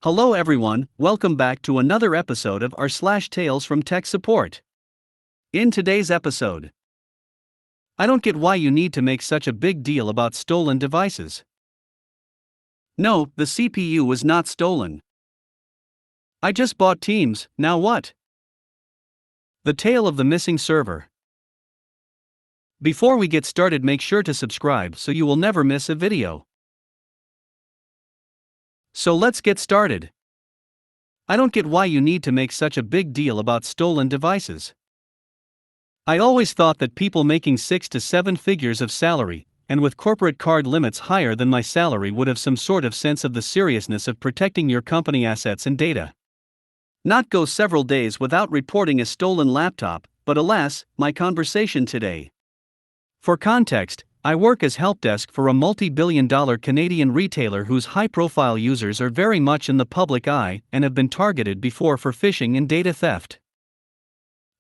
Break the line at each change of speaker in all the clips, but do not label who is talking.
Hello everyone, welcome back to another episode of r/slash Tales from Tech Support. In today's episode, I don't get why you need to make such a big deal about stolen devices. No, the CPU was not stolen. I just bought Teams, now what? The tale of the missing server. Before we get started, make sure to subscribe so you will never miss a video. So let's get started. I don't get why you need to make such a big deal about stolen devices. I always thought that people making 6 to 7 figures of salary, and with corporate card limits higher than my salary, would have some sort of sense of the seriousness of protecting your company assets and data. Not go several days without reporting a stolen laptop, but alas, my conversation today. For context, I work as help desk for a multi-billion-dollar Canadian retailer whose high-profile users are very much in the public eye and have been targeted before for phishing and data theft.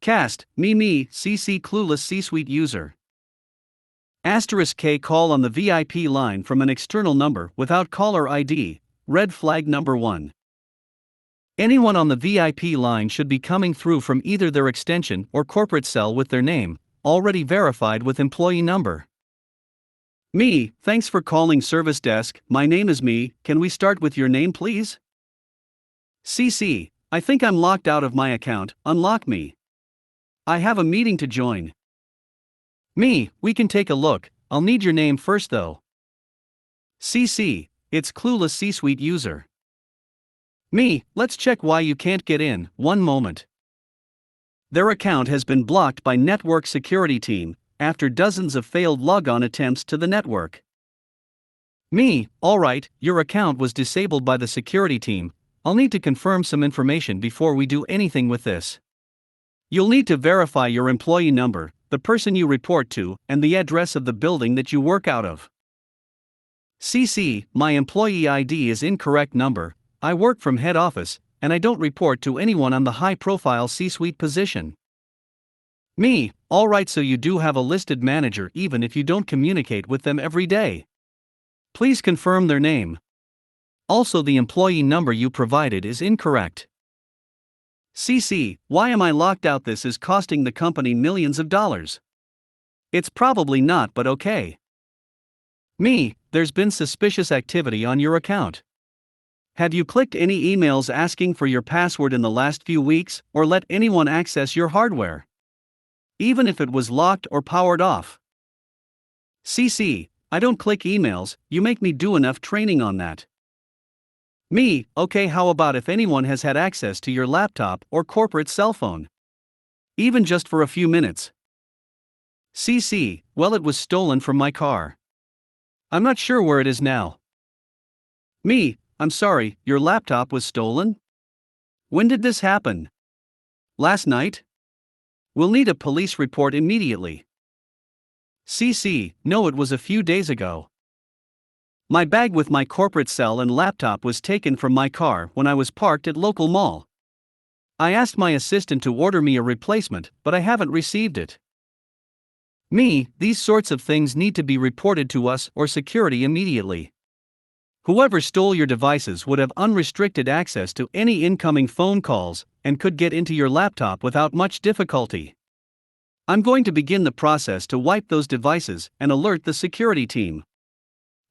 Cast, me, CC clueless C-suite user. *K call on the VIP line from an external number without caller ID, red flag number 1. Anyone on the VIP line should be coming through from either their extension or corporate cell with their name, already verified with employee number. Me, thanks for calling service desk, my name is Me, can we start with your name please? CC, I think I'm locked out of my account, unlock me. I have a meeting to join. Me, we can take a look, I'll need your name first though. CC, it's clueless C-suite user. Me, let's check why you can't get in, one moment. Their account has been blocked by network security team, after dozens of failed logon attempts to the network. Me, alright, your account was disabled by the security team, I'll need to confirm some information before we do anything with this. You'll need to verify your employee number, the person you report to, and the address of the building that you work out of. CC, my employee ID is incorrect number, I work from head office, and I don't report to anyone on the high-profile C-suite position. Me, alright, so you do have a listed manager even if you don't communicate with them every day. Please confirm their name. Also, the employee number you provided is incorrect. CC, why am I locked out? This is costing the company millions of dollars. It's probably not, but okay. Me, there's been suspicious activity on your account. Have you clicked any emails asking for your password in the last few weeks, or let anyone access your hardware? Even if it was locked or powered off. CC, I don't click emails, you make me do enough training on that. Me, okay, how about if anyone has had access to your laptop or corporate cell phone? Even just for a few minutes. CC, well, it was stolen from my car. I'm not sure where it is now. Me, I'm sorry, your laptop was stolen? When did this happen? Last night? We'll need a police report immediately. CC, no, it was a few days ago. My bag with my corporate cell and laptop was taken from my car when I was parked at local mall. I asked my assistant to order me a replacement, but I haven't received it. Me, these sorts of things need to be reported to us or security immediately. Whoever stole your devices would have unrestricted access to any incoming phone calls and could get into your laptop without much difficulty. I'm going to begin the process to wipe those devices and alert the security team.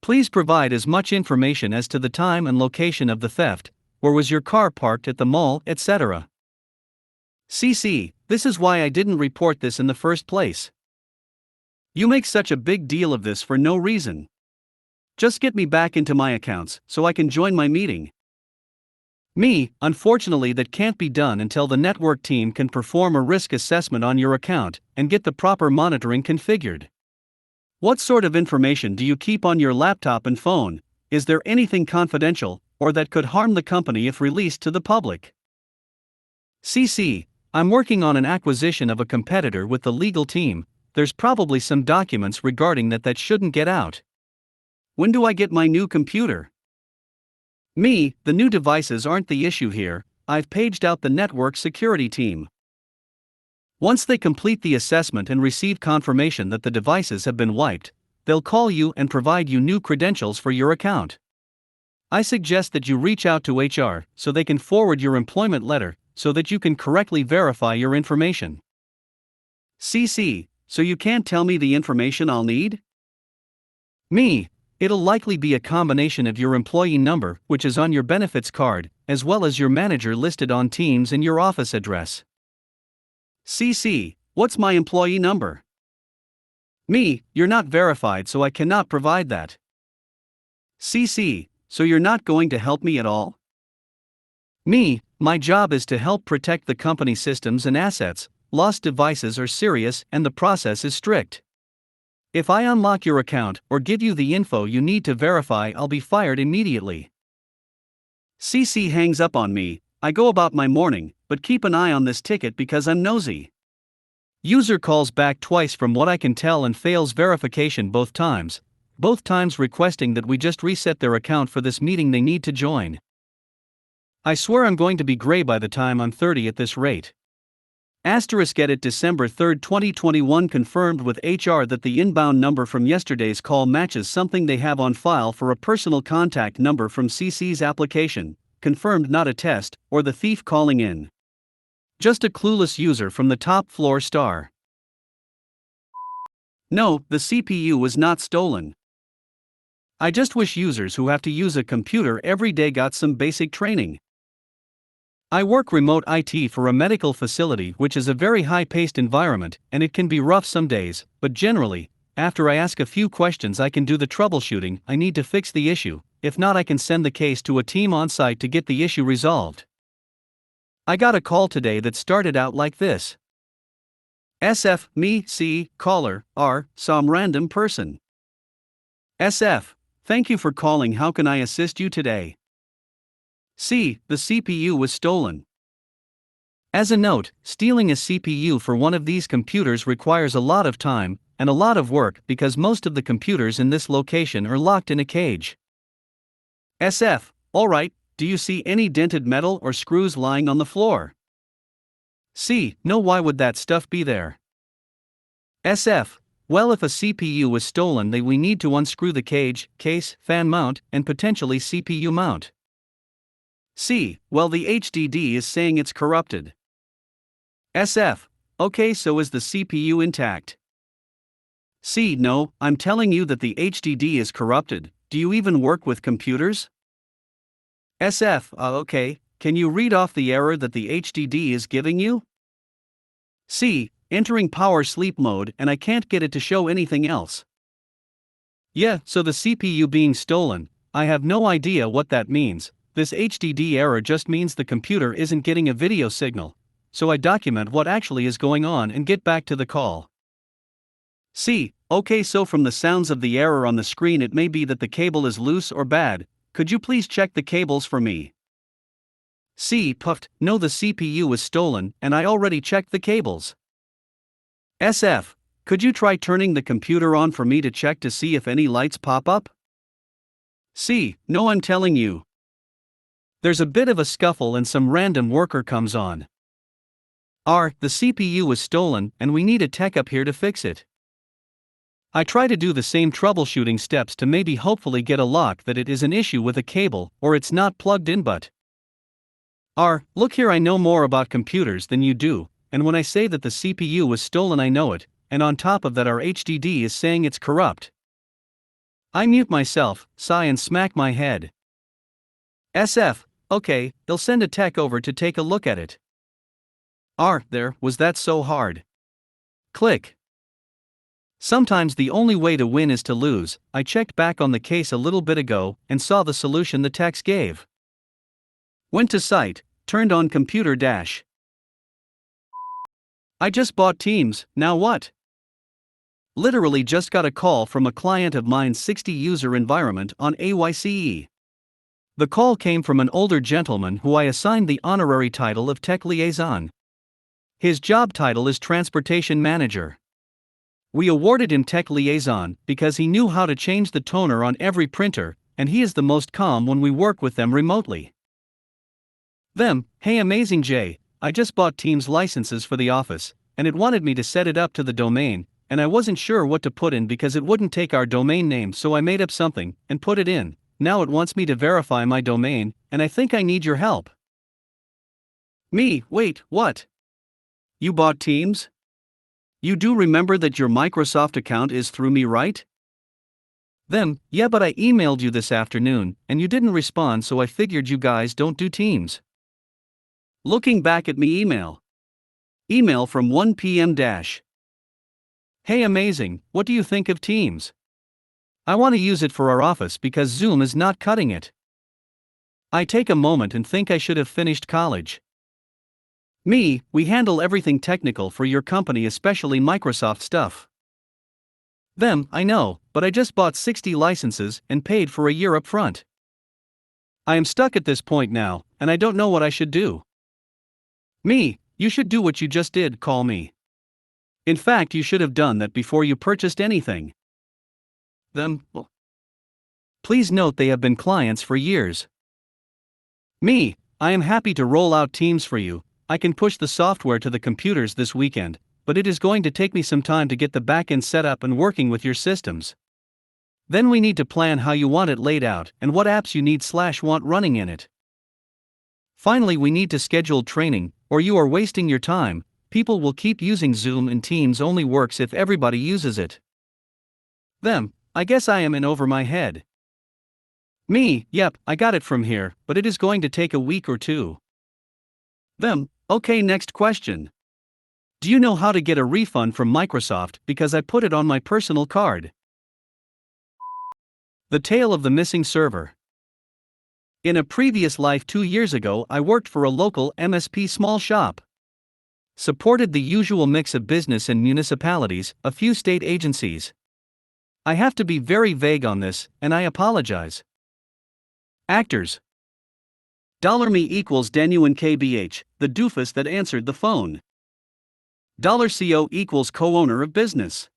Please provide as much information as to the time and location of the theft, where was your car parked at the mall, etc. CC, this is why I didn't report this in the first place. You make such a big deal of this for no reason. Just get me back into my accounts so I can join my meeting. Me, unfortunately that can't be done until the network team can perform a risk assessment on your account and get the proper monitoring configured. What sort of information do you keep on your laptop and phone? Is there anything confidential, or that could harm the company if released to the public? CC, I'm working on an acquisition of a competitor with the legal team, there's probably some documents regarding that shouldn't get out. When do I get my new computer? Me, the new devices aren't the issue here, I've paged out the network security team. Once they complete the assessment and receive confirmation that the devices have been wiped, they'll call you and provide you new credentials for your account. I suggest that you reach out to HR so they can forward your employment letter so that you can correctly verify your information. CC, so you can't tell me the information I'll need? Me, it'll likely be a combination of your employee number, which is on your benefits card, as well as your manager listed on Teams and your office address. CC, what's my employee number? Me, you're not verified, so I cannot provide that. CC, so you're not going to help me at all? Me, my job is to help protect the company systems and assets. Lost devices are serious and the process is strict. If I unlock your account or give you the info you need to verify, I'll be fired immediately. CC hangs up on me. I go about my morning, but keep an eye on this ticket because I'm nosy. User calls back twice from what I can tell and fails verification both times requesting that we just reset their account for this meeting they need to join. I swear I'm going to be gray by the time I'm 30 at this rate. Asterisk edit December 3, 2021 confirmed with HR that the inbound number from yesterday's call matches something they have on file for a personal contact number from CC's application, confirmed not a test, or the thief calling in. Just a clueless user from the top floor star. No, the CPU was not stolen. I just wish users who have to use a computer every day got some basic training. I work remote IT for a medical facility, which is a very high-paced environment, and it can be rough some days, but generally, after I ask a few questions I can do the troubleshooting I need to fix the issue. If not, I can send the case to a team on site to get the issue resolved. I got a call today that started out like this. SF, me, C, caller, R, some random person. SF, thank you for calling, how can I assist you today? C, the CPU was stolen. As a note, stealing a CPU for one of these computers requires a lot of time and a lot of work because most of the computers in this location are locked in a cage. SF, alright, do you see any dented metal or screws lying on the floor? C, no, why would that stuff be there? SF, well, if a CPU was stolen then we need to unscrew the cage, case, fan mount, and potentially CPU mount. C, well, the HDD is saying it's corrupted. SF, okay, so is the CPU intact? C, no, I'm telling you that the HDD is corrupted. Do you even work with computers? SF, okay, can you read off the error that the HDD is giving you? C, entering power sleep mode and I can't get it to show anything else. Yeah, so the CPU being stolen, I have no idea what that means. This HDD error just means the computer isn't getting a video signal, so I document what actually is going on and get back to the call. C, okay, so from the sounds of the error on the screen it may be that the cable is loose or bad. Could you please check the cables for me? C, puffed, no, the CPU was stolen and I already checked the cables. SF, could you try turning the computer on for me to check to see if any lights pop up? C, no, I'm telling you. There's a bit of a scuffle and some random worker comes on. R, the CPU was stolen and we need a tech up here to fix it. I try to do the same troubleshooting steps to maybe hopefully get a lock that it is an issue with a cable or it's not plugged in, but R, look here, I know more about computers than you do, and when I say that the CPU was stolen I know it, and on top of that our HDD is saying it's corrupt. I mute myself, sigh and smack my head. SF, okay, they'll send a tech over to take a look at it. R, there, was that so hard? Click. Sometimes the only way to win is to lose. I checked back on the case a little bit ago and saw the solution the techs gave. Went to site, turned on computer dash. I just bought Teams, now what? Literally just got a call from a client of mine's 60-user environment on AYCE. The call came from an older gentleman who I assigned the honorary title of Tech Liaison. His job title is Transportation Manager. We awarded him Tech Liaison because he knew how to change the toner on every printer, and he is the most calm when we work with them remotely. Them, hey amazing Jay, I just bought Teams licenses for the office, and it wanted me to set it up to the domain, and I wasn't sure what to put in because it wouldn't take our domain name, so I made up something and put it in. now it wants me to verify my domain, and I think I need your help. Me, wait, what? You bought Teams? You do remember that your Microsoft account is through me, right? Them, yeah, but I emailed you this afternoon, and you didn't respond, so I figured you guys don't do Teams. Looking back at me email. Email from 1 p.m. Hey, amazing, what do you think of Teams? I want to use it for our office because Zoom is not cutting it. I take a moment and think I should have finished college. Me, we handle everything technical for your company, especially Microsoft stuff. Them, I know, but I just bought 60 licenses and paid for a year up front. I am stuck at this point now, and I don't know what I should do. Me, you should do what you just did, call me. In fact, you should have done that before you purchased anything. Them, well, please note they have been clients for years. Me, I am happy to roll out Teams for you. I can push the software to the computers this weekend, but it is going to take me some time to get the backend set up and working with your systems. Then we need to plan how you want it laid out and what apps you need/want running in it. Finally, we need to schedule training, or you are wasting your time. People will keep using Zoom, and Teams only works if everybody uses it. Them, I guess I am in over my head. Me, yep, I got it from here, but it is going to take a week or two. Them, okay, next question. Do you know how to get a refund from Microsoft because I put it on my personal card? The tale of the missing server. In a previous life 2 years ago, I worked for a local MSP small shop. Supported the usual mix of business and municipalities, a few state agencies. I have to be very vague on this, and I apologize. Actors. $me equals Danu and KBH, the doofus that answered the phone. $CO equals co-owner of business.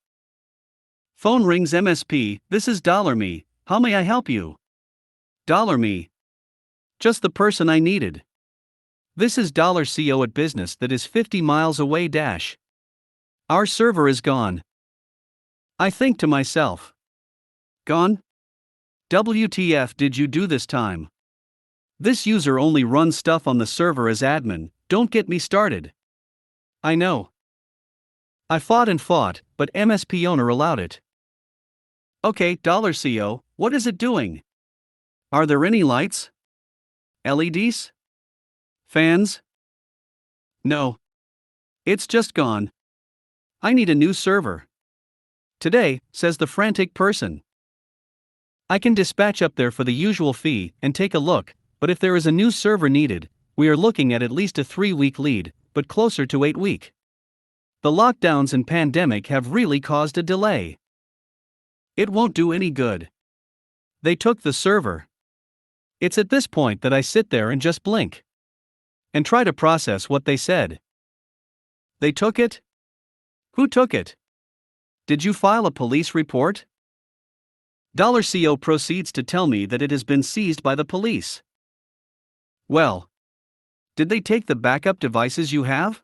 Phone rings MSP, this is $me, how may I help you? $me. Just the person I needed. This is $CO at business that is 50 miles away Our server is gone. I think to myself. Gone? WTF did you do this time? This user only runs stuff on the server as admin, don't get me started. I know. I fought and fought, but MSP owner allowed it. Okay, $CO, what is it doing? Are there any lights? LEDs? Fans? No. It's just gone. I need a new server. Today, says the frantic person. I can dispatch up there for the usual fee and take a look, but if there is a new server needed, we are looking at least a 3-week lead, but closer to 8-week. The lockdowns and pandemic have really caused a delay. It won't do any good. They took the server. It's at this point that I sit there and just blink. And try to process what they said. They took it? Who took it? Did you file a police report? $CO proceeds to tell me that it has been seized by the police. Well, did they take the backup devices you have?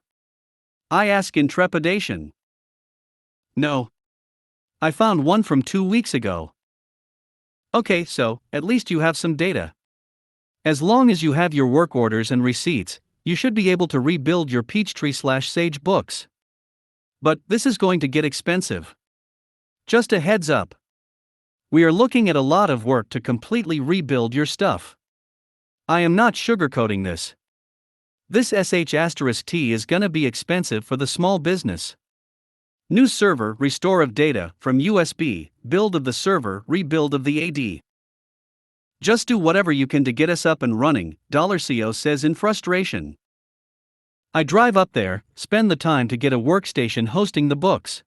I ask in trepidation. No. I found one from 2 weeks ago. Okay, so, at least you have some data. As long as you have your work orders and receipts, you should be able to rebuild your Peachtree/Sage books. But this is going to get expensive. Just a heads up. We are looking at a lot of work to completely rebuild your stuff. I am not sugarcoating this. This sh*T is gonna be expensive for the small business. New server, restore of data, from USB, build of the server, rebuild of the AD. Just do whatever you can to get us up and running, $CO says in frustration. I drive up there, spend the time to get a workstation hosting the books.